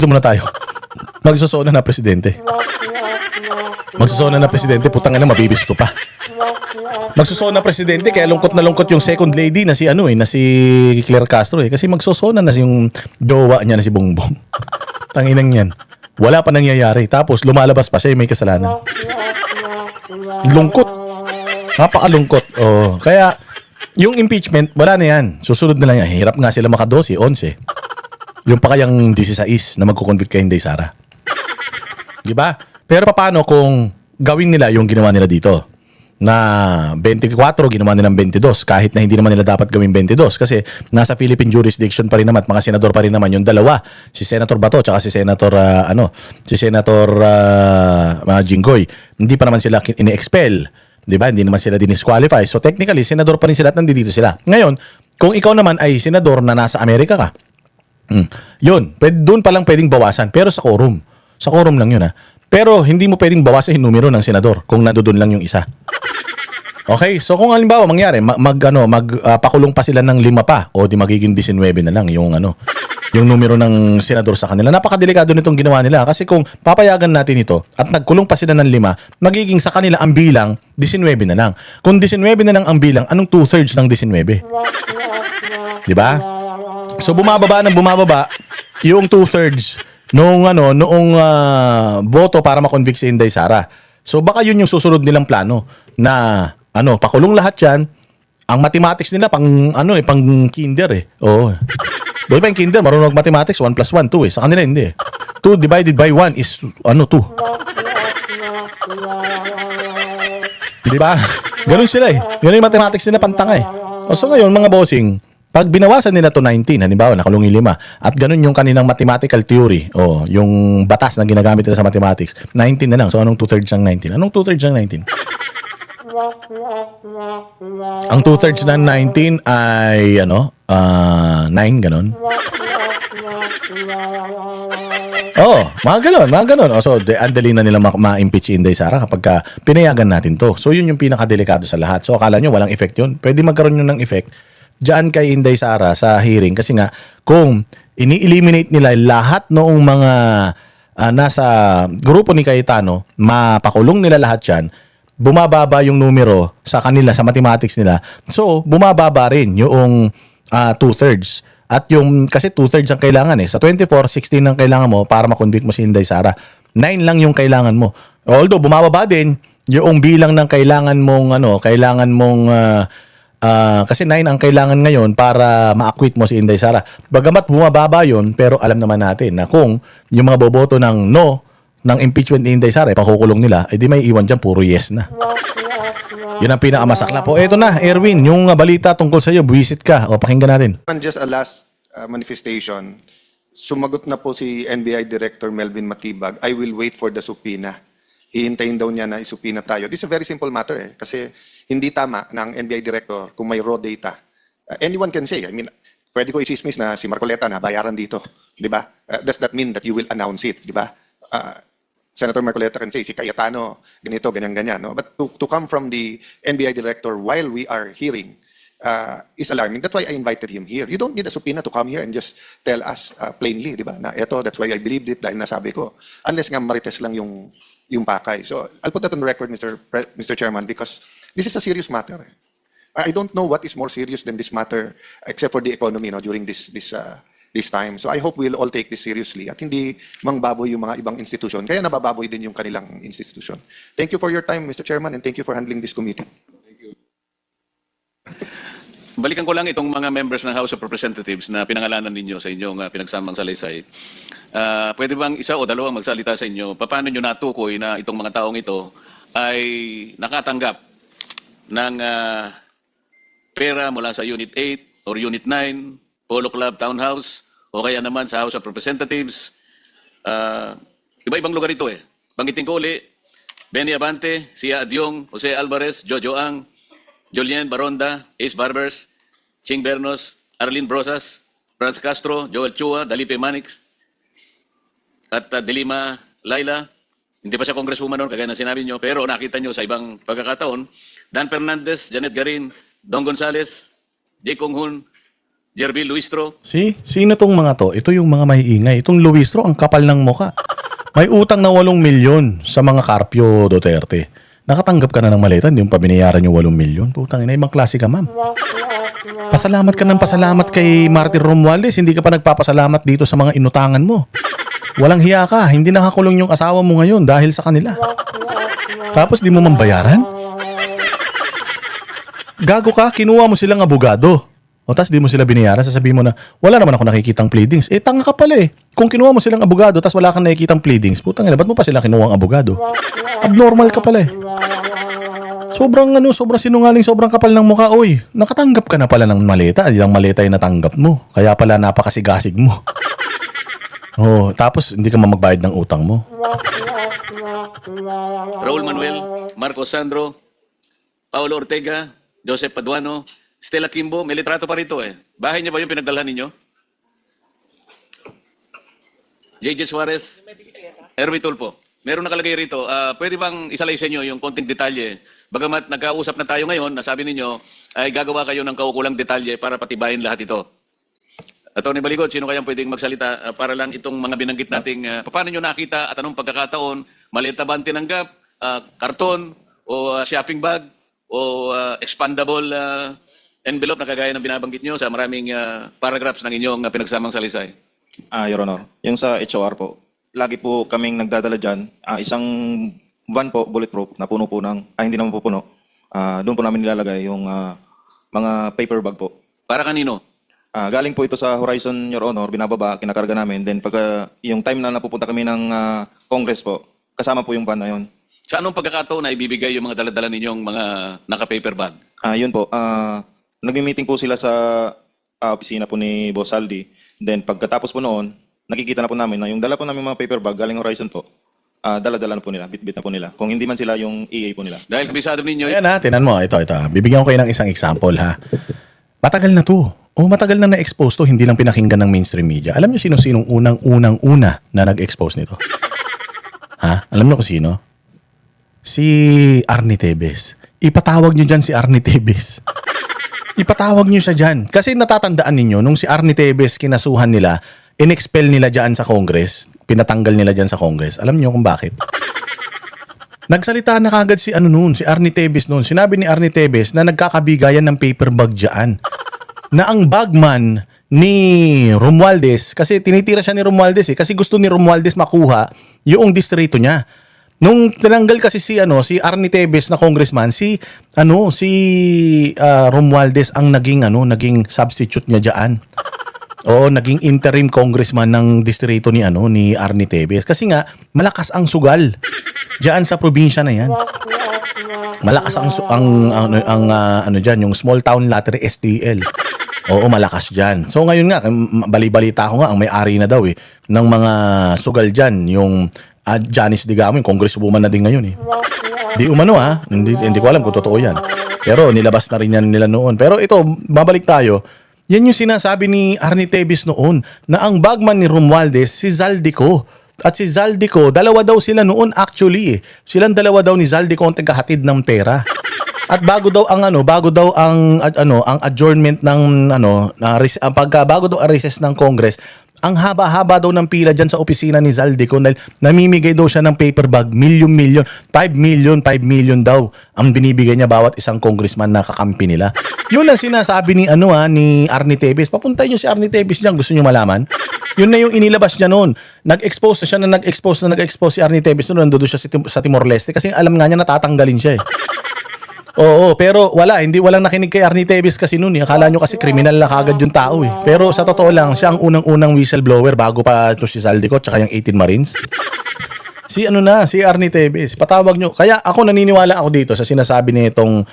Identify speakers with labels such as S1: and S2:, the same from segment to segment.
S1: Doon muna tayo. Magsusona na presidente. Magsusona na presidente, putang ina, mabibis ko pa. Magsusona presidente, kaya lungkot na lungkot yung second lady na si na si Claire Castro kasi magsusona na yung jowa niya na si Bongbong. Tanginang yan. Wala pa nangyayari. Tapos lumalabas pa siya, may kasalanan. Lungkot. Napakalungkot. Oh, kaya yung impeachment, wala na yan. Susunod na lang yan. Hirap nga sila maka 12, 11. Yung pa kayang 16 na magkukonvict kay Inday Sara. Diba? Pero paano kung gawin nila yung ginawa nila dito? Na 24, ginawa nilang 22. Kahit na hindi naman nila dapat gawin 22. Kasi nasa Philippine jurisdiction pa rin naman at mga senador pa rin naman yung dalawa. Si Senator Bato tsaka si Senator, Jinggoy. Hindi pa naman sila ini-expel. Diba? Hindi naman sila dinisqualify. So technically, senador pa rin sila at nandito sila. Ngayon, kung ikaw naman ay senador na nasa Amerika ka, yun, doon pa lang pwedeng bawasan. Pero sa quorum. Sa quorum lang yun, ha. Pero hindi mo pwedeng bawasan yung numero ng senador kung nandoon lang yung isa. Okay? So kung halimbawa mangyari, pakulong pa sila ng 5 pa o di magiging 19 na lang yung yung numero ng senador sa kanila. Napakadelikado nitong ginawa nila kasi kung papayagan natin ito at nagkulong pa sila ng 5, magiging sa kanila ang bilang 19 na lang. Kung 19 na lang ang bilang, anong 2/3 ng 19? Di ba? So bumababa yung 2/3 noong boto para ma-convict si Inday Sara. So baka yun yung susunod nilang plano na pakulong lahat 'yan. Ang mathematics nila pang kinder eh. Oo. Doon pa yung kinder, marunong mathematics, 1 + 1 2 eh. Sa kanila hindi. 2 divided by 1 is 2. Di ba? Ganun sila eh. Ganun yung mathematics nila pantanga eh. So ngayon mga bossing, pag binawasan nila to 19, halimbawa nakulong yung 5, at ganun yung kanilang mathematical theory, yung batas na ginagamit nila sa mathematics, 19 na lang. So anong 2/3 ng 19? Anong 2/3 ng 19? Ang 2/3 ng 19 ay 9, ganun. Mga ganun. So, andali na nila ma-impeach si Inday Sara kapag pinayagan natin to. So, yun yung pinakadelikado sa lahat. So, akala nyo walang effect yun? Pwede magkaroon yun ng effect diyan kay Inday Sara sa hearing kasi nga kung ini-eliminate nila lahat noong mga nasa grupo ni Cayetano, mapakulong nila lahat yan, bumababa yung numero sa kanila sa mathematics nila. So, bumababa rin yung 2/3. At yung kasi 2/3 ang kailangan eh. Sa 24, 16 ang kailangan mo para ma-convict mo si Inday Sara. 9 lang yung kailangan mo. Although bumababa din yung bilang ng kailangan mong kasi 9 ang kailangan ngayon para ma-acquit mo si Inday Sara. Bagamat bumababa yun, pero alam naman natin na kung yung mga boboto ng no, ng impeachment ni Inday Sara, pakukulong nila, edi may iwan dyan, puro yes na. Yun ang pinakamasakla po. Eto na, Erwin, yung balita tungkol sa iyo, buwisit ka. O, pakinggan natin.
S2: And just a last manifestation, sumagot na po si NBI Director Melvin Matibag, I will wait for the subpoena. Hihintayin daw niya na isubpoena tayo. This is a very simple matter kasi hindi tama ng NBI Director kung may raw data. Anyone can say, pwede ko i-chismis na si Marcoleta na bayaran dito. Di ba? Does that mean that you will announce it? Di ba? Senator Marcoleta can say, si Cayetano, ganito, ganyan-ganyan. No? But to come from the NBI Director while we are hearing is alarming. That's why I invited him here. You don't need a subpoena to come here and just tell us plainly, di ba? Na eto, that's why I believed it dahil nasabi ko. Unless nga marites lang yung pakay. So I'll put that on the record, Mr. Chairman, because this is a serious matter. I don't know what is more serious than this matter except for the economy during this time. So I hope we'll all take this seriously at hindi mangbaboy yung mga ibang institusyon. Kaya nabababoy din yung kanilang institusyon. Thank you for your time, Mr. Chairman, and thank you for handling this committee.
S3: Balikan ko lang itong mga members ng House of Representatives na pinangalanan ninyo sa inyong pinagsamang salaysay. Pwede bang isa o dalawang magsalita sa inyo? Paano nyo natukoy na itong mga taong ito ay nakatanggap ng pera mula sa Unit 8 or Unit 9, Polo Club Townhouse, o kaya naman sa House of Representatives? Iba-ibang lugar ito eh. Banggitin ko uli, Benny Abante, Sia Adyong, Jose Alvarez, Jojo Ang, Julien Baronda, Ace Barbers, Ching Bernos, Arlene Brosas, Franz Castro, Joel Chua, Dalipe Manix, at Delima Laila. Hindi pa siya congresswoman noon, kagaya na sinabi nyo, pero nakita nyo sa ibang pagkakataon. Dan Fernandez, Janet Garin, Don Gonzales, J. Kong Hun, Jervil Luistro,
S1: Sino tong mga to? Ito yung mga maiingay. Itong Luistro, ang kapal ng muka. May utang na 8 milyon sa mga Carpio Duterte. Nakatanggap ka na ng maleta, hindi mo pa binayaran yung 8 milyon. Putang ina, ibang klase ka, ma'am. Pasalamat ka ng pasalamat kay Martin Romualdez, hindi ka pa nagpapasalamat dito sa mga inutangan mo. Walang hiya ka, hindi nakakulong yung asawa mo ngayon dahil sa kanila. Tapos di mo man bayaran? Gago ka, kinuha mo silang abogado. O tas di mo sila binayaran, sasabihin mo na, wala naman ako nakikitang pleadings. Eh, tanga ka pala eh. Kung kinuha mo silang abogado, tas wala kang nakikitang pleadings, putang ina, ba't mo pa sila kinuha ang abogado? Abnormal ka pala eh. Sobrang sinungaling, sobrang kapal ng mukha, oy. Nakatanggap ka na pala ng maleta, ang maleta yung natanggap mo. Kaya pala napakasigasig mo. Oh, tapos hindi ka magbayad ng utang mo.
S3: Raul Manuel, Marcos Sandro, Paulo Ortega, Joseph Paduano, Stella Kimbo, may litrato pa rito eh. Bahay niya ba yung pinagdalhan ninyo? JJ Suarez, Erwin Tulfo. Meron nakalagay rito. Pwede bang isalay sa inyo yung konting detalye? Bagamat nagkausap na tayo ngayon, nasabi ninyo ay gagawa kayo ng kaukulang detalye para patibayin lahat ito. Atty. Baligot, sino kayang pwedeng magsalita para lang itong mga binanggit nating paano nyo nakita at anong pagkakataon, maliit na ba ang tinanggap, karton o shopping bag o expandable envelope na kagaya ng binabanggit nyo sa maraming paragraphs ng inyong pinagsamang salisay?
S4: Your Honor, yung sa HOR po, lagi po kaming nagdadala dyan. Isang van po, bulletproof, na puno po ng, hindi naman po puno. Doon po namin nilalagay yung mga paper bag po.
S3: Para kanino?
S4: Galing po ito sa Horizon, Your Honor, binababa, kinakarga namin. Then pag yung time na napupunta kami ng Congress po, kasama po yung van na yun.
S3: Sa anong pagkakataon na ibibigay yung mga daladala ninyong mga naka-paper bag?
S4: Yun po, nag-meeting po sila sa opisina po ni Boss Aldi. Then pagkatapos po noon, nakikita na po namin na yung dala po namin mga paper bag galing Horizon po, dala-dala na po nila, bit-bit na po nila. Kung hindi man sila yung EA po nila.
S3: Dahil kabisado ninyo,
S1: Ayan ha, tinan mo, ito. Bibigyan ko kayo ng isang example ha. Matagal na to. Matagal na na-expose to, hindi lang pinakinggan ng mainstream media. Alam niyo sino-sinong unang-una na nag-expose nito? Ha? Alam niyo kung sino? Si Arnie Tevez. Ipatawag niyo dyan si Arnie Tevez. Ipatawag niyo siya dyan. Kasi natatandaan ninyo, nung si Arnie Tevez kinasuhan nila, in-expel nila dyan sa Congress, pinatanggal nila dyan sa Congress. Alam niyo kung bakit? Nagsalita na kagad si si Arnie Tevez noon. Sinabi ni Arnie Tevez na nagkakabigayan ng paper bag dyan. Na ang bagman ni Romualdez, kasi tinitira siya ni Romualdez kasi gusto ni Romualdez makuha yung distrito niya. Nung tinanggal kasi si Arnie Tevez na congressman, si Romualdez ang naging substitute niya diyan. Oo, naging interim congressman ng distrito ni Arnie Tevez kasi nga malakas ang sugal diyan sa probinsya na 'yan. Malakas ang diyan, yung small town lottery STL. Oo, malakas diyan. So ngayon nga, bali-balita ko nga ang may-ari na daw ng mga sugal diyan, yung Janice Digamo, yung congresswoman na din ngayon Di umano hindi ko alam kung totoo yan. Pero nilabas na rin yan nila noon. Pero ito, babalik tayo. Yan yung sinasabi ni Arnie Tevez noon na ang bagman ni Romualdez si Zaldico. At si Zaldico, dalawa daw sila noon actually Silang dalawa daw ni Zaldico ang tagahatid ng pera. At bago daw ang adjournment ng bago daw ang recess ng Congress, ang haba-haba daw ng pila dyan sa opisina ni Zaldico dahil namimigay daw siya ng paper bag, milyon, 5 million daw ang binibigay niya bawat isang congressman na kakampi nila. Yun ang sinasabi ni Arnie Tevez. Papuntay niyo si Arnie Tevez diyan, gusto niyo malaman? Yun na yung inilabas niya noon. Nag-expose si Arnie Tevez noon, nandoon siya sa Timor-Leste kasi alam nga niya natatanggalin siya Oo, pero walang nakinig kay Arnie Tevez kasi noon Akala nyo kasi kriminal na kagad yung tao Pero sa totoo lang, siya ang unang-unang whistleblower bago pa ito si Zaldico tsaka yung 18 Marines. Si Arnie Tevez. Patawag nyo. Kaya ako naniniwala ako dito sa sinasabi nitong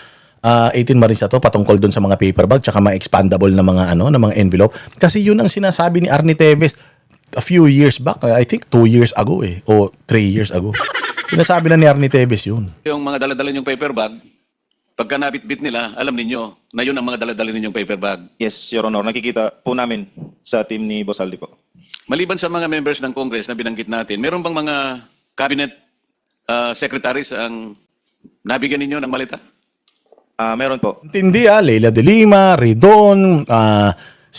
S1: 18 Marines na to patungkol dun sa mga paper bag tsaka mga expandable na mga na mga envelope. Kasi yun ang sinasabi ni Arnie Tevez a few years back. I think 2 years ago o 3 years ago. Sinasabi na ni Arnie Tevez yun.
S3: yung mga daladala ninyong paper bag, pagka nabitbit nila, alam ninyo na yun ang mga daladala ninyong paper bag.
S4: Yes, Your Honor, nakikita po namin sa team ni Boss Aldi po.
S3: Maliban sa mga members ng Congress na binanggit natin, meron bang mga cabinet secretaries ang nabigyan ninyo ng malita?
S4: Meron po.
S1: Intindi Leila de Lima, Ridon,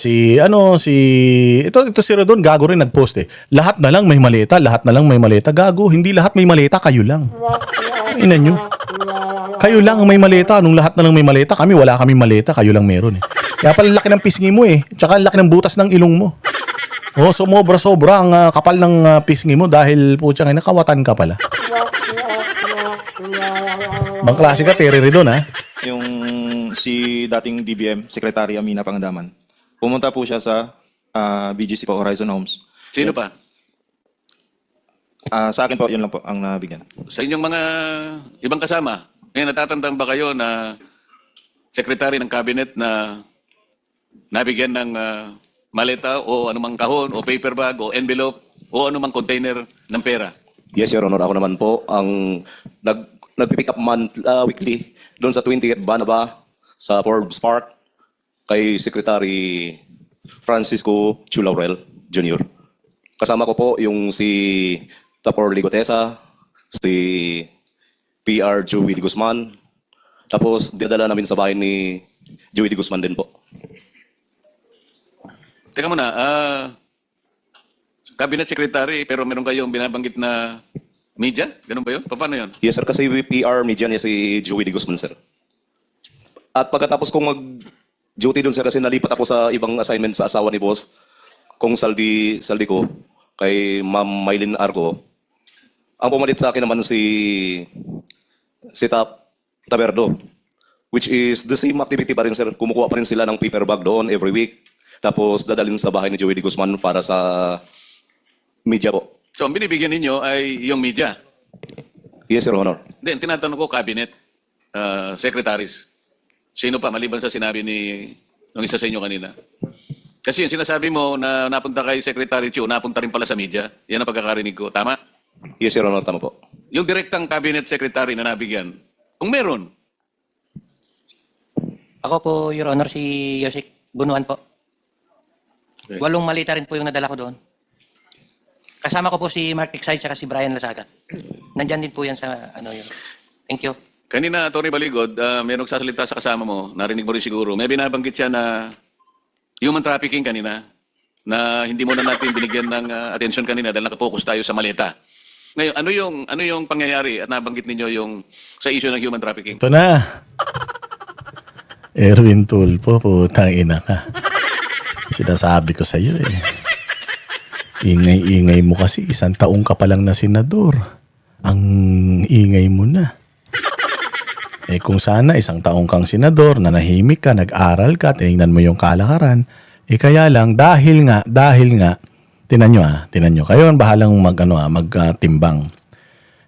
S1: ito si Rodon, gago rin nag-post eh. Lahat na lang may maleta, lahat na lang may maleta. Gago, hindi lahat may maleta, kayo lang. Ina nyo. Kayo lang ang may maleta. Anong lahat na lang may maleta? Kami, wala kaming maleta. Kayo lang meron eh. Kaya pala laki ng pisngi mo eh. Tsaka laki ng butas ng ilong mo. Oh, sobra ang kapal ng pisngi mo dahil putyang nakawatan ka pala. Bang klase ka, terere doon ha.
S4: Yung si dating DBM, Secretary Amina Pangandaman, pumunta po siya sa BGC po, Horizon Homes.
S3: Sino pa?
S4: Sa akin po, yun lang po ang nabigyan.
S3: Sa inyong mga ibang kasama, ngayon natatandaan ba kayo na secretary ng cabinet na nabigyan ng maleta o anumang kahon o paper bag o envelope o anumang container ng pera?
S5: Yes, Your Honor. Ako naman po ang nagpipick up weekly doon sa 20th Banaba sa Forbes Park kay Secretary Francisco Chulaurel Jr. Kasama ko po yung si Tapor Ligotesa, si PR Joey de Guzman, tapos dinadala namin sa bahay ni Joey de Guzman din po.
S3: Teka muna, cabinet secretary pero meron kayong binabanggit na media? Ganun ba yun? Paano yun?
S5: Yes, sir. Kasi PR media niya si Joey de Guzman, sir. At pagkatapos kong mag-duty doon, sir, kasi nalipat ako sa ibang assignment sa asawa ni boss, kung saldi ko, kay Ma'am Mylene Arco. Ang pumalit sa akin naman si Taberdo, which is the same activity pa rin, sir. Kumukuha pa rin sila ng paper bag doon every week. Tapos dadalhin sa bahay ni Joey de Guzman para sa media po.
S3: So, ang binibigyan ninyo ay yung media.
S5: Yes, Your Honor.
S3: Then, tinatanong ko, cabinet, secretaries. Sino pa, maliban sa sinabi ng isa sa inyo kanina? Kasi yung sinasabi mo na napunta kay Secretary Chu, napunta rin pala sa media. Yan ang pagkakarinig ko. Tama?
S5: Yes, Your Honor. Tama po.
S3: Yung direktang cabinet secretary na nabigyan, kung meron,
S6: Ako po, Your Honor, si Yosik Bunuan po.
S3: Okay.
S6: 8 malita rin po yung nadala ko doon. Kasama ko po si Mark Exide at si Brian Lasaga. Nandyan din po yan sa ano yun. Thank you.
S3: kanina, Tony Baligod, may nagsasalita sa kasama mo, narinig mo rin siguro, may binabanggit siya na human trafficking kanina, na hindi mo na natin binigyan ng attention kanina dahil nakapokus tayo sa maleta. Ngayon, ano yung pangyayari at nabanggit ninyo yung sa issue ng human trafficking?
S1: Ito na. Erwin Tulfo, putang ina ka. Sinasabi ko sa iyo eh. Ingay-ingay mo kasi, 1 taong ka pa lang na senador. Ang ingay mo na. Eh kung sana 1 taong kang senador, nanahimik ka, nag-aral ka, tinignan mo yung kalakaran, eh kaya lang, dahil nga, tinan nyo, kayo ang bahalang magtimbang.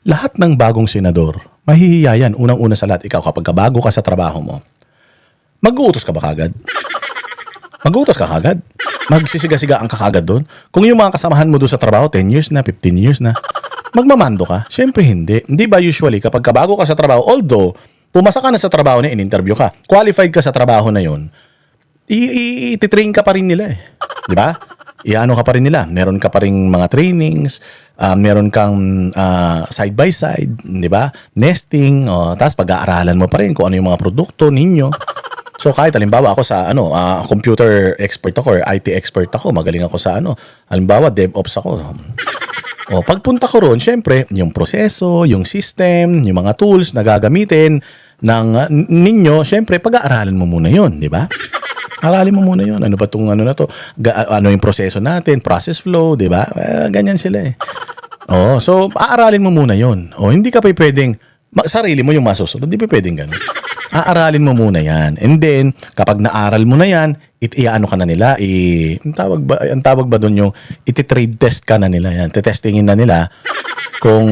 S1: Lahat ng bagong senador, mahihiya yan. Unang-una sa lahat, ikaw kapag bago ka sa trabaho mo, mag-uutos ka ba kagad? Mag-uutos ka kagad? Magsisiga-siga ang kakagad doon? Kung yung mga kasamahan mo doon sa trabaho, 10 years na, 15 years na, magmamando ka? Siyempre hindi. Hindi ba usually kapag bago ka sa trabaho, although pumasa ka na sa trabaho na in-interview ka, qualified ka sa trabaho na yun, i-train ka pa rin nila eh. Di ba? Iano ka pa rin nila. Meron ka pa rin mga trainings, meron kang side by side, di ba? Nesting, tapos pag-aaralan mo pa rin kung ano yung mga produkto ninyo. So kahit halimbawa ako sa computer expert ako or IT expert ako, magaling ako sa halimbawa DevOps ako. O pagpunta ko roon, syempre, yung proseso, yung system, yung mga tools na gagamitin ng ninyo, syempre pag-aaralan mo muna 'yon, di ba? Aralin mo muna 'yon. Ano ba tong na to? Ano yung proseso natin, process flow, di ba? Ganyan sila eh. So aaralin mo muna 'yon. Hindi ka pa pwedeng sarili mo yung masusunod, hindi pa pwedeng gano'n. Aaralin mo muna yan. And then, kapag naaral mo na yan, iano ka na nila, ang tawag ba doon yung iti-trade test ka na nila yan. Tetestingin na nila kung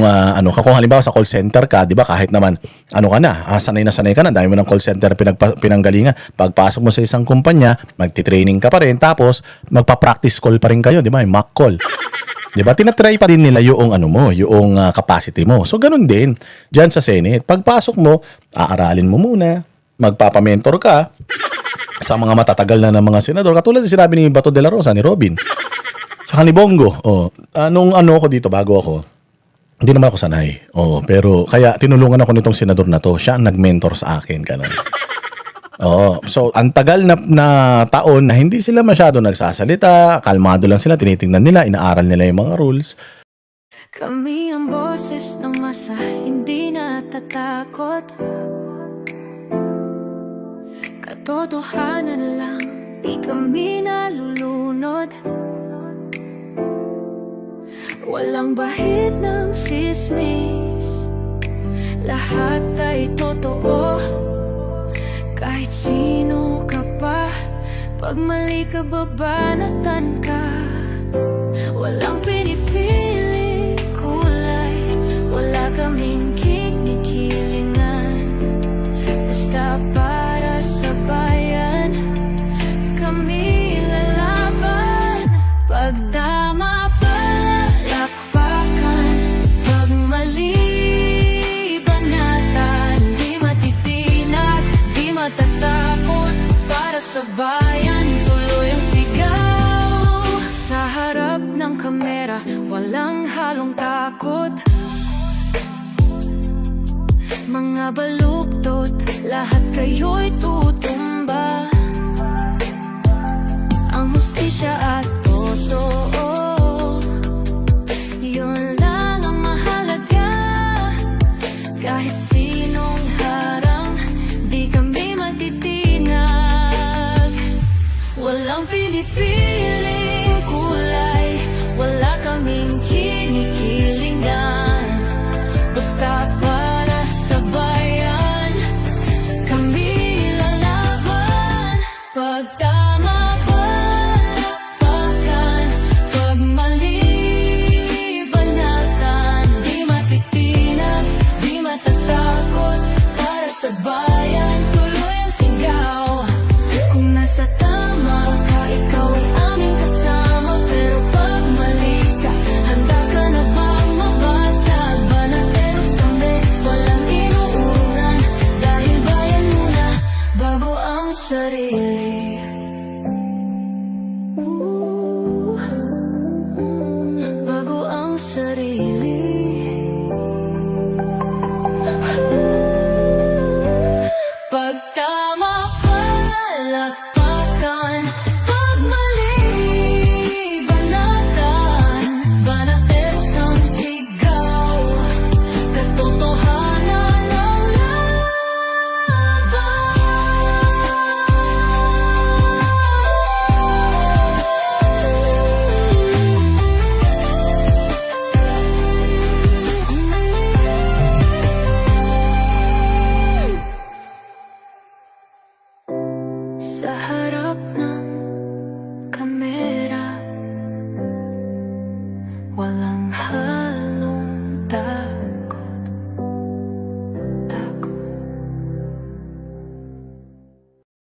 S1: kung halimbawa sa call center ka, di ba, kahit naman, sanay ka na, dami mo ng call center pinanggalingan. Pagpasok mo sa isang kumpanya, magti-training ka pa rin, tapos magpa-practice call pa rin kayo, di ba, yung mock call. Di ba? Tinatry pa rin nila yung yung capacity mo. So, ganun din dyan sa Senate. Pagpasok mo, aaralin mo muna, magpapamentor ka sa mga matatagal na ng mga senador. Katulad ng sinabi ni Bato de la Rosa, ni Robin, saka ni Bongo. Nung ako dito, bago ako, hindi naman ako sanay. Pero, kaya tinulungan ako nitong senador na to. Siya ang nag-mentor sa akin. Ganun. Oo. So, ang tagal na taon na hindi sila masyado nagsasalita, kalmado lang sila, tinitingnan nila, inaaral nila yung mga rules.
S7: Kami ang boses ng masa, hindi natatakot. Katotohanan lang, di kami nalulunod. Walang bahid ng sismis, lahat ay totoo. Kahit sino ka pa, pag mali ka babanatan ka. Walang pinipili kulay, wala kaming kinikilingan. Basta para sa bayan, kami lalaban. Pagdama palakpakan, pag mali banatan. Di matitinag, di matatakot, para sa bayan tuloy ang sigaw. Sa harap ng kamera, walang halong takot. Mga baluktot, lahat kayo'y tutumba. Ang hustisya at